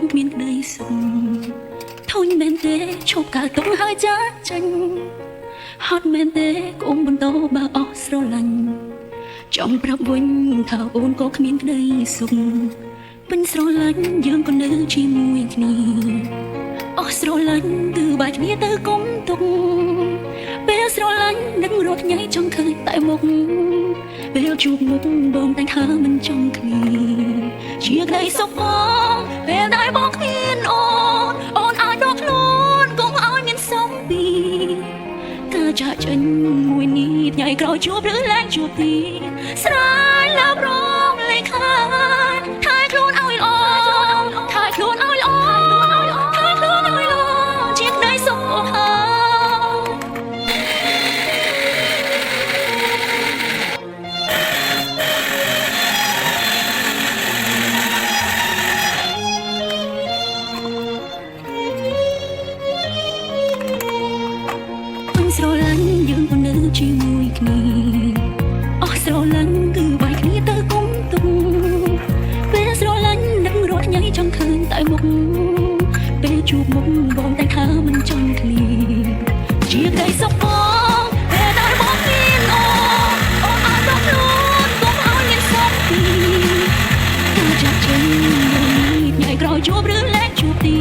ងគ្មានក្តីសុខធុញមែនទេឈប់កាទុំហើយចាចាញ់ហត់មែនទេកុំបន្តបើអស់ស្រឡាញ់ចង់ប្រាប់វិញថាអូនក៏គ្មានក្តីសុខពេញស្រឡាញ់យើងក៏នៅជាមួយគ្នាអស់ស្រឡាញ់គឺបែកគ្នាទៅកុំទុកពេលស្រឡាញ់នឹងរត់ញ៉ៃចង់ឃើញតែមុខពេលជួបមុខបងតែថាមិនចង់គ្នាជាក្តីសុខផងពេលដែលបងគ្មានអូនអាចដកខ្លួនកុំឲ្យមានសំពីការចាក់ចេញមួយនេះថ្ងៃក្រោយជួបឬឡើងជួបទីស្រាយលើប្រងលេខខានថែខ្លួនឲ្យល្អថែខ្លួនឲ្យល្អថែខ្លួនឲ្យល្អជាក្តីសុខអស់ហើយស្រឡាញ់យើងក៏នៅជាមួយគ្នាអស់ស្រឡាញ់គឺបែកគ្នាទៅគុំទុំពេលស្រឡាញ់នឹងរត់ញ៉ៃចង់ឃើញតែមុខពេលជួបមុខបងតែថាមិនចង់ឃ្លៀជាក្តីសុខផងពេលដែលបងមានអូនអាចដកខ្លួនកុំឲ្យមានសោកពីការចាក់ចេញមួយថ្ងៃក្រោយជួបឬលែងជួបទី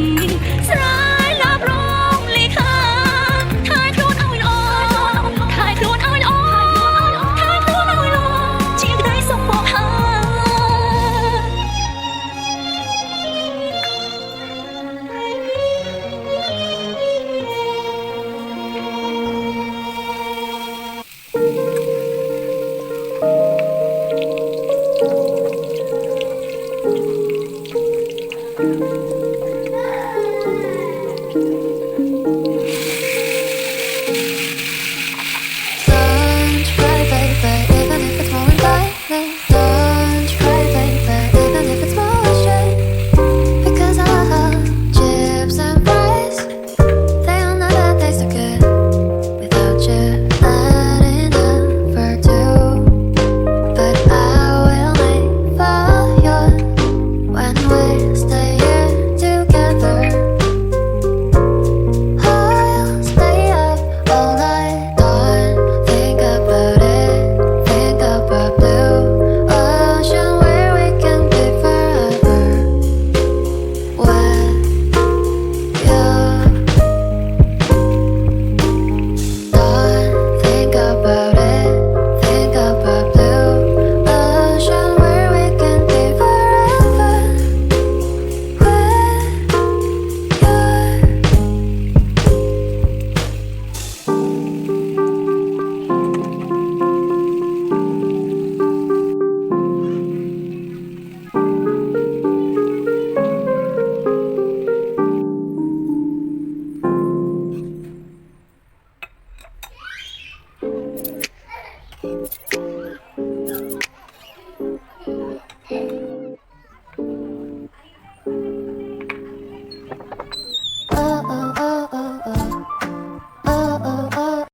ស្រាយឡាប់រងលីខា